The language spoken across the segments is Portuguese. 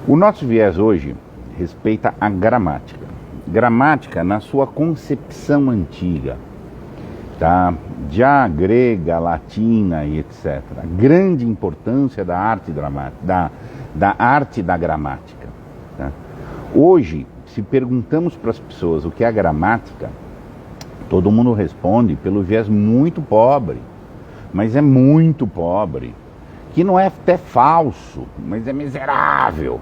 O nosso viés hoje respeita a gramática. Gramática na sua concepção antiga, tá? Já grega, latina e etc. A grande importância da arte dramática, da arte da gramática. Tá? Hoje, se perguntamos para as pessoas o que é a gramática, todo mundo responde pelo viés muito pobre, mas é muito pobre, que não é até falso, mas é miserável.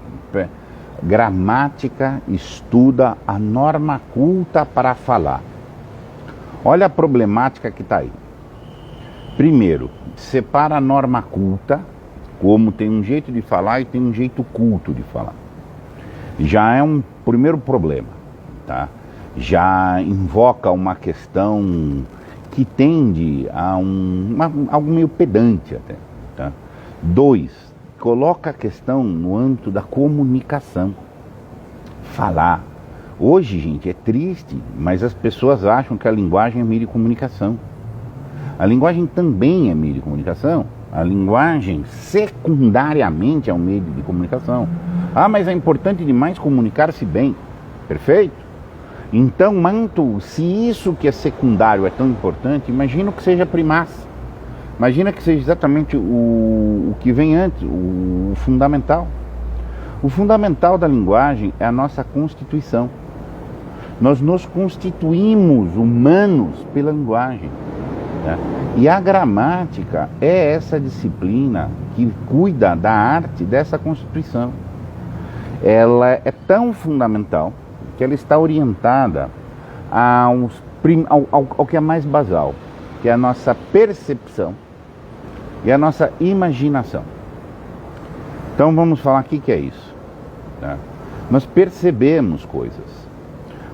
Gramática estuda a norma culta para falar. Olha a problemática que está aí. Primeiro, separa a norma culta, como tem um jeito de falar e tem um jeito culto de falar. Já é um primeiro problema, tá? Já invoca uma questão que tende a algo meio pedante até, tá? 2, coloca a questão no âmbito da comunicação. Falar. Hoje, gente, é triste, mas as pessoas acham que a linguagem é meio de comunicação. A linguagem também é meio de comunicação. A linguagem, secundariamente, é um meio de comunicação. Ah, mas é importante demais comunicar-se bem. Perfeito? Então, se isso que é secundário é tão importante, imagina que seja primaz. Imagina que seja exatamente o que vem antes, o fundamental. O fundamental da linguagem é a nossa constituição. Nós nos constituímos humanos pela linguagem. Né? E a gramática é essa disciplina que cuida da arte dessa constituição. Ela é tão fundamental que ela está orientada ao que é mais basal, que é a nossa percepção e a nossa imaginação. Então vamos falar aqui que é isso. Tá? Nós percebemos coisas.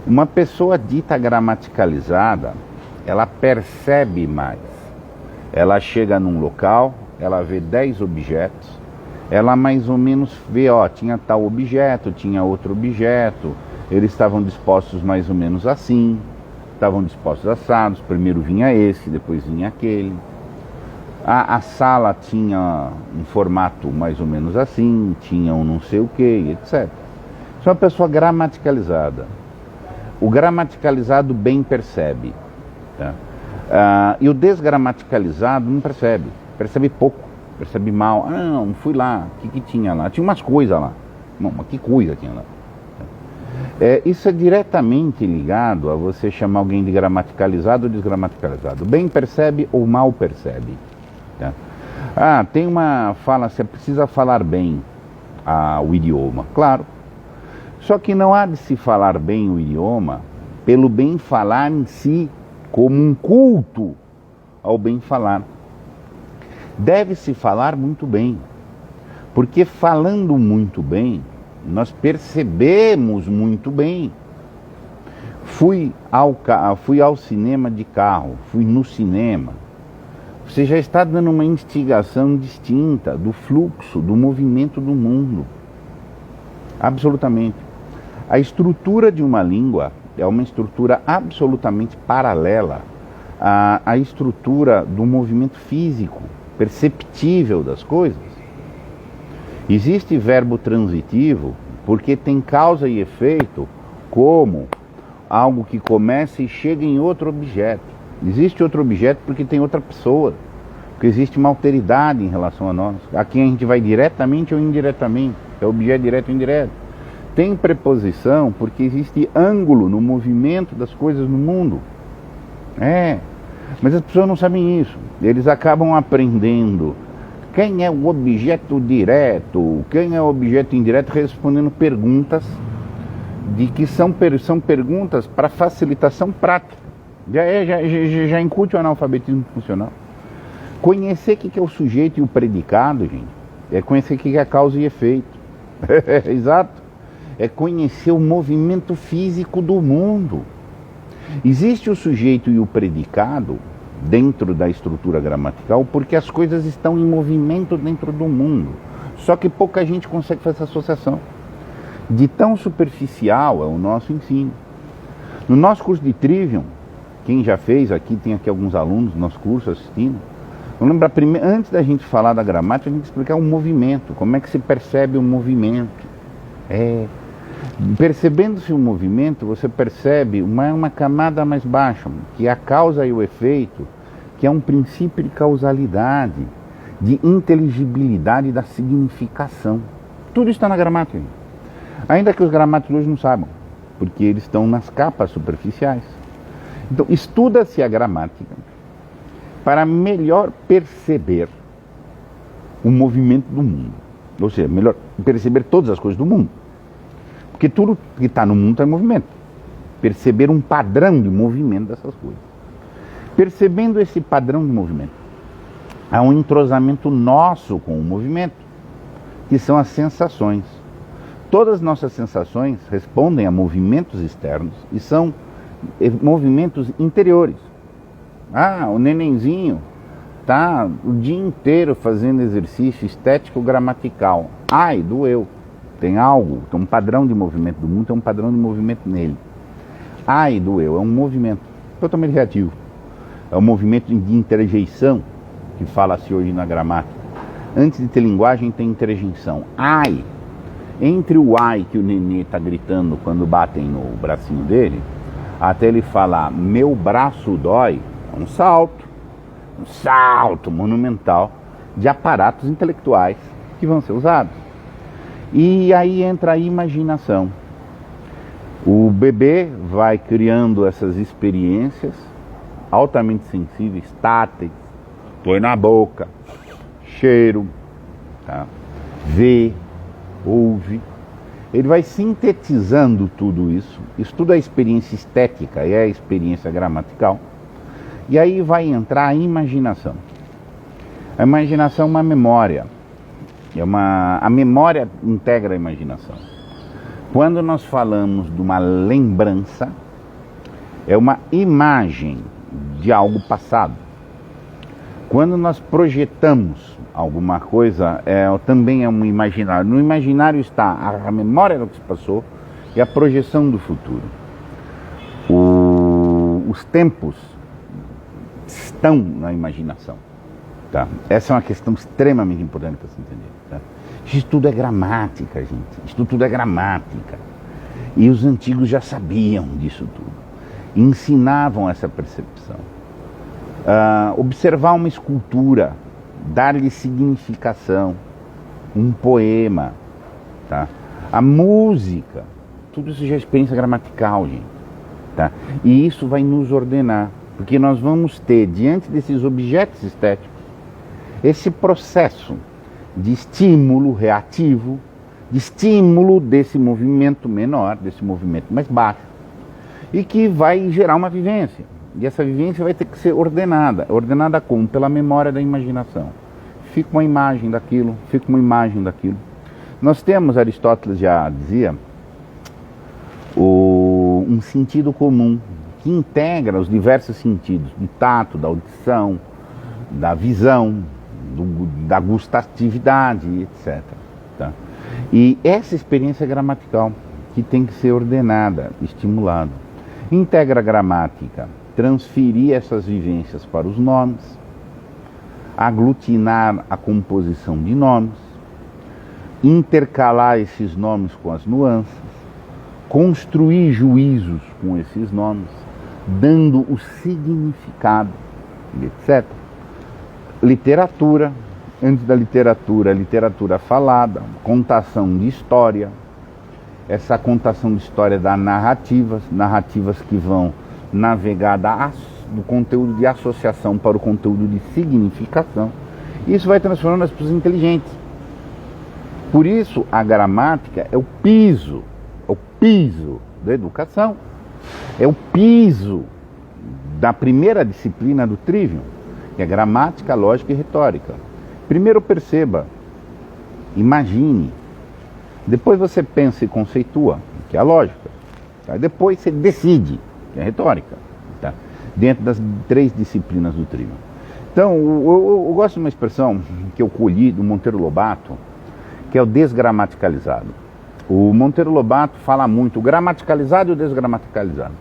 Uma pessoa dita gramaticalizada, ela percebe mais. Ela chega num local, ela vê 10 objetos, ela mais ou menos vê, tinha tal objeto, tinha outro objeto, eles estavam dispostos mais ou menos assim, estavam dispostos assados, primeiro vinha esse, depois vinha aquele. A sala tinha um formato mais ou menos assim, tinha um não sei o que, etc. Isso é uma pessoa gramaticalizada. O gramaticalizado bem percebe. Tá? E o desgramaticalizado não percebe. Percebe pouco, percebe mal. Não, fui lá, o que tinha lá? Tinha umas coisas lá. Não, mas que coisa tinha lá? Isso é diretamente ligado a você chamar alguém de gramaticalizado ou desgramaticalizado. Bem percebe ou mal percebe. Tá? Tem uma fala, você precisa falar bem o idioma. Claro. Só que não há de se falar bem o idioma pelo bem falar em si, como um culto ao bem falar. Deve-se falar muito bem, porque falando muito bem, nós percebemos muito bem. Fui ao cinema de carro, fui no cinema. Você já está dando uma instigação distinta do fluxo, do movimento do mundo. Absolutamente. A estrutura de uma língua é uma estrutura absolutamente paralela à estrutura do movimento físico, perceptível das coisas. Existe verbo transitivo porque tem causa e efeito como algo que começa e chega em outro objeto. Existe outro objeto porque tem outra pessoa, porque existe uma alteridade em relação a nós, a quem a gente vai diretamente ou indiretamente, é objeto direto ou indireto. Tem preposição porque existe ângulo no movimento das coisas no mundo. Mas as pessoas não sabem isso. Eles acabam aprendendo quem é o objeto direto, quem é o objeto indireto, respondendo perguntas que são perguntas para facilitação prática. Já incute o analfabetismo funcional. Conhecer o que é o sujeito e o predicado, gente, é conhecer o que é causa e efeito. Exato. É conhecer o movimento físico do mundo. Existe o sujeito e o predicado dentro da estrutura gramatical porque as coisas estão em movimento dentro do mundo. Só que pouca gente consegue fazer essa associação. De tão superficial é o nosso ensino. No nosso curso de Trivium, quem já fez aqui, tem aqui alguns alunos do nosso curso assistindo. Vamos lembrar, antes da gente falar da gramática, a gente explicar o movimento, como é que se percebe o movimento. Percebendo-se o movimento, você percebe uma camada mais baixa, que é a causa e o efeito, que é um princípio de causalidade, de inteligibilidade da significação. Tudo está na gramática. Ainda que os gramáticos hoje não saibam, porque eles estão nas capas superficiais. Então, estuda-se a gramática para melhor perceber o movimento do mundo. Ou seja, melhor perceber todas as coisas do mundo. Porque tudo que está no mundo está em movimento. Perceber um padrão de movimento dessas coisas. Percebendo esse padrão de movimento, há um entrosamento nosso com o movimento, que são as sensações. Todas as nossas sensações respondem a movimentos externos e são movimentos interiores. O nenenzinho está o dia inteiro fazendo exercício estético gramatical. Ai, doeu. Tem algo, tem um padrão de movimento do mundo, tem um padrão de movimento nele. Ai, doeu, é um movimento totalmente reativo. É um movimento de interjeição, que fala-se hoje na gramática. Antes de ter linguagem, tem interjeição. Ai, entre o ai que o nenê está gritando quando batem no bracinho dele, até ele falar, meu braço dói, é um salto monumental de aparatos intelectuais que vão ser usados. E aí entra a imaginação. O bebê vai criando essas experiências altamente sensíveis, táteis, põe na boca, cheiro, tá? Vê, ouve. Ele vai sintetizando tudo isso. Isso tudo é experiência estética e é a experiência gramatical. E aí vai entrar a imaginação. A imaginação é uma memória. A memória integra a imaginação. Quando nós falamos de uma lembrança, é uma imagem de algo passado. Quando nós projetamos alguma coisa, também é um imaginário. No imaginário está a memória do que se passou e a projeção do futuro. Os tempos estão na imaginação. Tá? Essa é uma questão extremamente importante para se entender. Tá? Isso tudo é gramática, gente. Isso tudo é gramática. E os antigos já sabiam disso tudo. Ensinavam essa percepção. Observar uma escultura, dar-lhe significação, um poema, tá? A música, tudo isso já é experiência gramatical, gente. Tá? E isso vai nos ordenar, porque nós vamos ter, diante desses objetos estéticos, esse processo de estímulo reativo, de estímulo desse movimento menor, desse movimento mais baixo, e que vai gerar uma vivência. E essa vivência vai ter que ser ordenada. Ordenada como? Pela memória da imaginação. Fica uma imagem daquilo, fica uma imagem daquilo. Nós temos, Aristóteles já dizia, um sentido comum, que integra os diversos sentidos, do tato, da audição, da visão, da gustatividade, etc. Tá? E essa experiência gramatical, que tem que ser ordenada, estimulada. Integra a gramática, transferir essas vivências para os nomes, aglutinar a composição de nomes, intercalar esses nomes com as nuances, construir juízos com esses nomes, dando o significado, etc. Literatura, antes da literatura, a literatura falada, contação de história. Essa contação de história dá narrativas que vão navegar do conteúdo de associação para o conteúdo de significação. Isso vai transformando as pessoas inteligentes. Por isso, a gramática é o piso da educação, é o piso da primeira disciplina do Trivium, que é gramática, lógica e retórica. Primeiro perceba, imagine, depois você pensa e conceitua, que é a lógica, tá? Depois você decide, que é a retórica, tá? Dentro das 3 disciplinas do Trivium. Então, eu gosto de uma expressão que eu colhi do Monteiro Lobato, que é o desgramaticalizado. O Monteiro Lobato fala muito o gramaticalizado e o desgramaticalizado.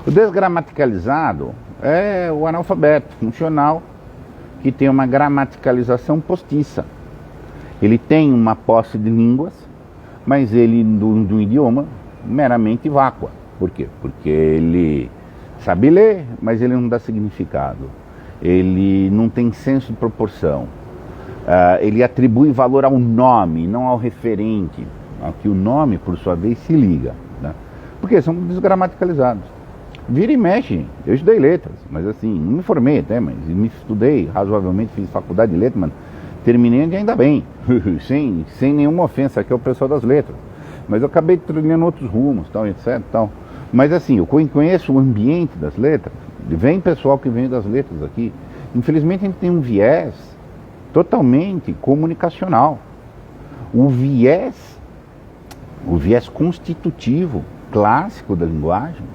O desgramaticalizado é o analfabeto funcional que tem uma gramaticalização postiça. Ele tem uma posse de línguas, mas ele de um idioma meramente vácuo. Por quê? Porque ele sabe ler, mas ele não dá significado. Ele não tem senso de proporção. Ele atribui valor ao nome, não ao referente, ao que o nome, por sua vez, se liga. Né? Porque são desgramaticalizados. Vira e mexe, eu estudei letras, mas assim, não me formei até, mas me estudei razoavelmente, fiz faculdade de letras, mas terminei ainda bem, sem nenhuma ofensa aqui ao pessoal das letras. Mas eu acabei trilhando outros rumos, tal, etc, tal. Mas assim, eu conheço o ambiente das letras, vem pessoal que vem das letras aqui. Infelizmente a gente tem um viés totalmente comunicacional. O viés constitutivo, clássico da linguagem.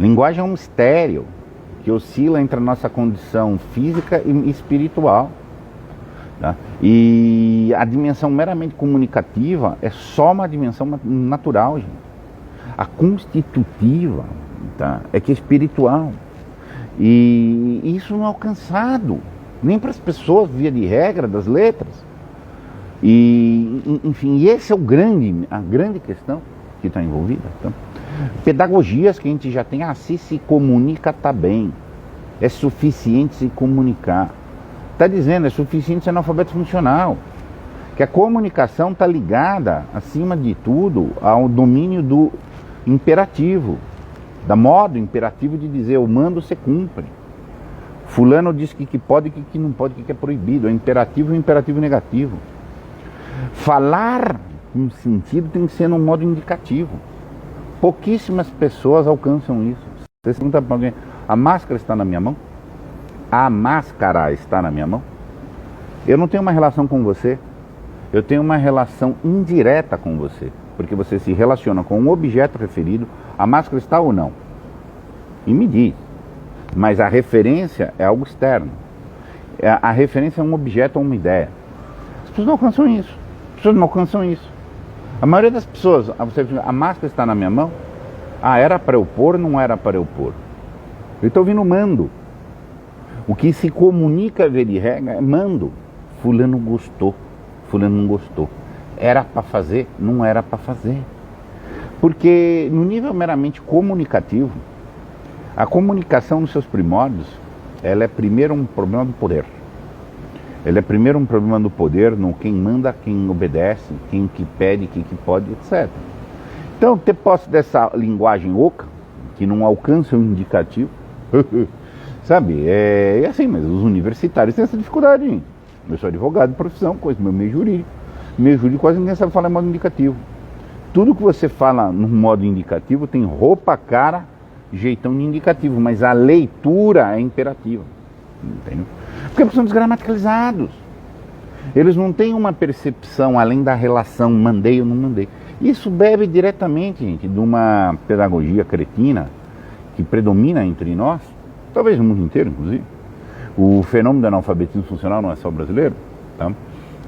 Linguagem é um mistério que oscila entre a nossa condição física e espiritual. Tá? E a dimensão meramente comunicativa é só uma dimensão natural, gente. A constitutiva, tá? É que é espiritual. E isso não é alcançado, nem para as pessoas, via de regra, das letras. E, enfim, esse é a grande questão que está envolvida. Tá? Pedagogias que a gente já tem, se comunica, tá bem. É suficiente se comunicar. Está dizendo, é suficiente ser analfabeto funcional. Que a comunicação está ligada, acima de tudo, ao domínio do imperativo. Da modo imperativo de dizer, eu mando, você cumpre. Fulano diz que pode, que não pode, que é proibido. É imperativo e imperativo negativo. Falar com sentido tem que ser num modo indicativo. Pouquíssimas pessoas alcançam isso. Você pergunta para alguém, a máscara está na minha mão? A máscara está na minha mão? Eu não tenho uma relação com você, eu tenho uma relação indireta com você, porque você se relaciona com um objeto referido, a máscara está ou não? E me diz. Mas a referência é algo externo. A referência é um objeto ou uma ideia. As pessoas não alcançam isso. As pessoas não alcançam isso. A maioria das pessoas, a máscara está na minha mão? Era para eu pôr ou não era para eu pôr? Eu estou ouvindo mando. O que se comunica, via de regra, é mando. Fulano gostou, fulano não gostou. Era para fazer, não era para fazer. Porque no nível meramente comunicativo, a comunicação nos seus primórdios, ela é primeiro um problema do poder. Ela é primeiro um problema do poder, no quem manda, quem obedece, quem que pede, quem que pode, etc. Então, ter posse dessa linguagem oca, que não alcança o indicativo, sabe, é assim, mas os universitários têm essa dificuldade, hein? Eu sou advogado de profissão, coisa meu meio jurídico. Meio jurídico quase ninguém sabe falar em modo indicativo. Tudo que você fala no modo indicativo tem roupa, cara, jeitão de indicativo, mas a leitura é imperativa. Entendeu? Porque eles são desgramaticalizados. Eles não têm uma percepção além da relação mandei ou não mandei. Isso bebe diretamente, gente, de uma pedagogia cretina que predomina entre nós, talvez no mundo inteiro, inclusive. O fenômeno do analfabetismo funcional não é só brasileiro, tá?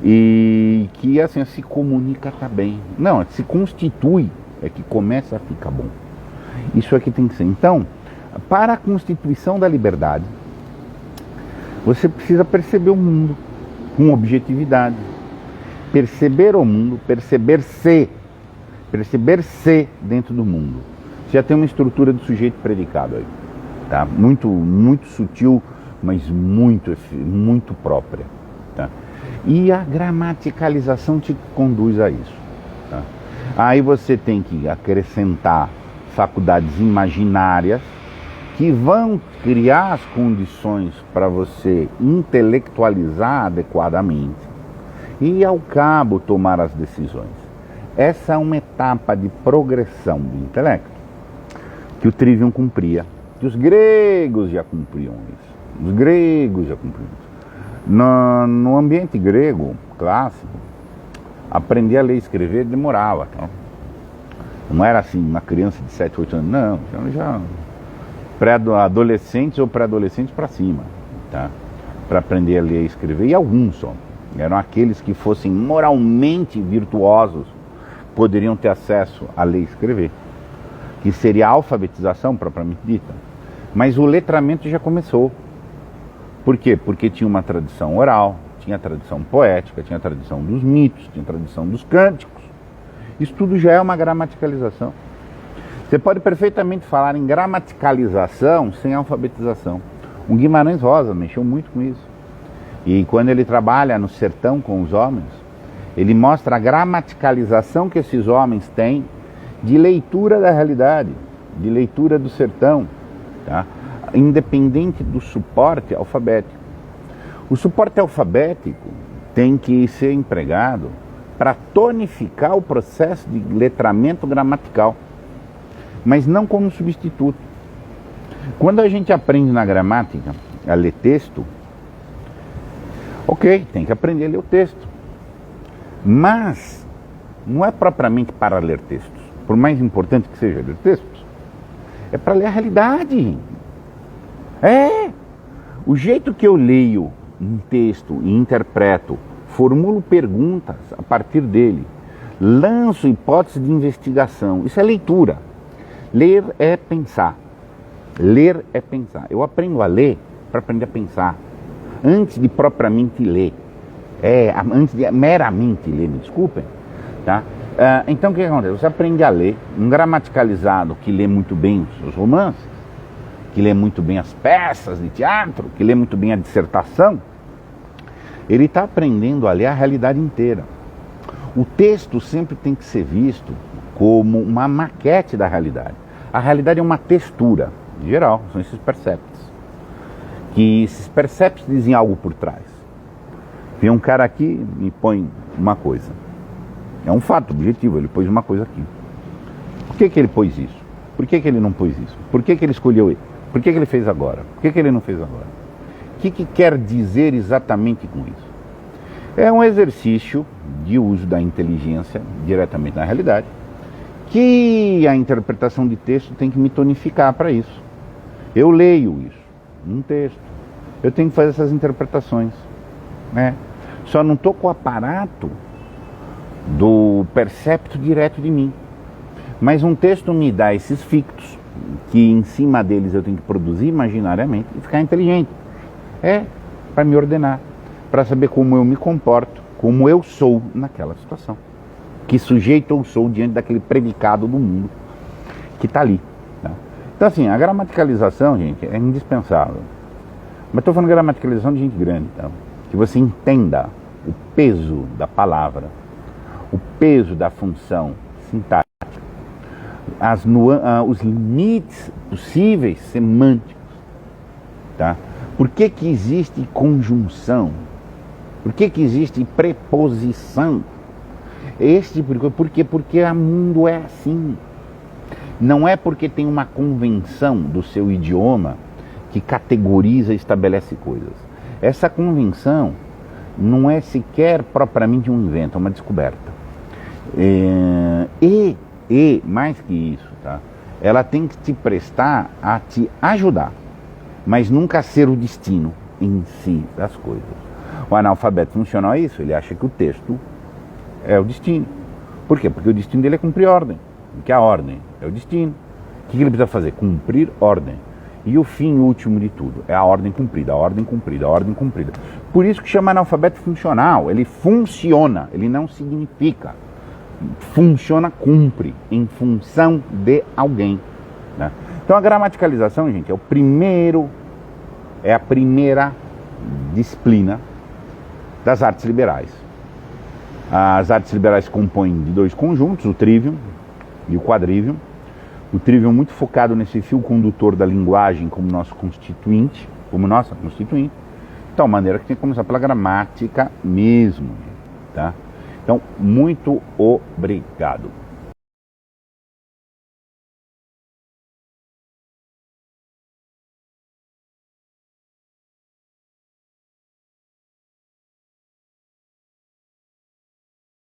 E que assim se comunica, tá bem. Não, se constitui, é que começa a ficar bom. Isso é que tem que ser. Então, para a constituição da liberdade, você precisa perceber o mundo com objetividade. Perceber o mundo, perceber-se dentro do mundo. Você já tem uma estrutura do sujeito predicado aí, tá? Muito, muito sutil, mas muito própria, tá? E a gramaticalização te conduz a isso, tá? Aí você tem que acrescentar faculdades imaginárias que vão criar as condições para você intelectualizar adequadamente e, ao cabo, tomar as decisões. Essa é uma etapa de progressão do intelecto que o Trivium cumpria, que os gregos já cumpriam isso. Os gregos já cumpriam isso. No ambiente grego clássico, aprender a ler e escrever demorava. Tá? Não era assim, uma criança de 7, 8 anos, não. Já pré-adolescentes ou pré-adolescentes para cima, tá? Para aprender a ler e escrever. E alguns só. Eram aqueles que fossem moralmente virtuosos, poderiam ter acesso a ler e escrever. Que seria a alfabetização propriamente dita. Mas o letramento já começou. Por quê? Porque tinha uma tradição oral, tinha a tradição poética, tinha a tradição dos mitos, tinha a tradição dos cânticos. Isso tudo já é uma gramaticalização. Você pode perfeitamente falar em gramaticalização sem alfabetização. O Guimarães Rosa mexeu muito com isso. E quando ele trabalha no sertão com os homens, ele mostra a gramaticalização que esses homens têm de leitura da realidade, de leitura do sertão, tá? Independente do suporte alfabético. O suporte alfabético tem que ser empregado para tonificar o processo de letramento gramatical, mas não como substituto. Quando a gente aprende na gramática a ler texto, ok, tem que aprender a ler o texto, mas não é propriamente para ler textos, por mais importante que seja ler textos, é para ler a realidade. O jeito que eu leio um texto e interpreto, formulo perguntas a partir dele, lanço hipóteses de investigação, isso é leitura. Ler é pensar. Ler é pensar. Eu aprendo a ler para aprender a pensar, antes de propriamente ler. Antes de meramente ler, me desculpem. Tá? Então o que acontece? Você aprende a ler, um gramaticalizado que lê muito bem os seus romances, que lê muito bem as peças de teatro, que lê muito bem a dissertação, ele está aprendendo a ler a realidade inteira. O texto sempre tem que ser visto como uma maquete da realidade. A realidade é uma textura, em geral, são esses percepts. Que esses percepts dizem algo por trás. Vem um cara aqui e põe uma coisa. É um fato objetivo, ele pôs uma coisa aqui. Por que ele pôs isso? Por que ele não pôs isso? Por que ele escolheu ele? Por que ele fez agora? Por que ele não fez agora? O que quer dizer exatamente com isso? É um exercício de uso da inteligência diretamente na realidade, que a interpretação de texto tem que me tonificar para isso. Eu leio isso, um texto. Eu tenho que fazer essas interpretações, né? Só não estou com o aparato do percepto direto de mim. Mas um texto me dá esses fictos, que em cima deles eu tenho que produzir imaginariamente e ficar inteligente. Para me ordenar, para saber como eu me comporto, como eu sou naquela situação. Que sujeito eu sou diante daquele predicado do mundo que está ali. Tá? Então assim, a gramaticalização, gente, é indispensável. Mas estou falando de gramaticalização de gente grande, tá? Que você entenda o peso da palavra, o peso da função sintática, os limites possíveis semânticos, tá? Por que existe conjunção? Por que existe preposição? Esse tipo de coisa. Por quê? Porque o mundo é assim. Não é porque tem uma convenção do seu idioma que categoriza e estabelece coisas. Essa convenção não é sequer propriamente um invento, é uma descoberta. E mais que isso, tá? Ela tem que te prestar a te ajudar, mas nunca ser o destino em si das coisas. O analfabeto funcional é isso, ele acha que o texto é o destino. Por quê? Porque o destino dele é cumprir ordem, porque a ordem é o destino. O que ele precisa fazer? Cumprir ordem. E o fim último de tudo é a ordem cumprida, a ordem cumprida, a ordem cumprida. Por isso que chama analfabeto funcional, ele funciona, ele não significa. Funciona, cumpre, em função de alguém, né? Então a gramaticalização, gente, é a primeira disciplina das artes liberais. As artes liberais se compõem de dois conjuntos, o trivium e o quadrivium. O trivium muito focado nesse fio condutor da linguagem como nossa constituinte, de tal maneira que tem que começar pela gramática mesmo, tá? Então, muito obrigado.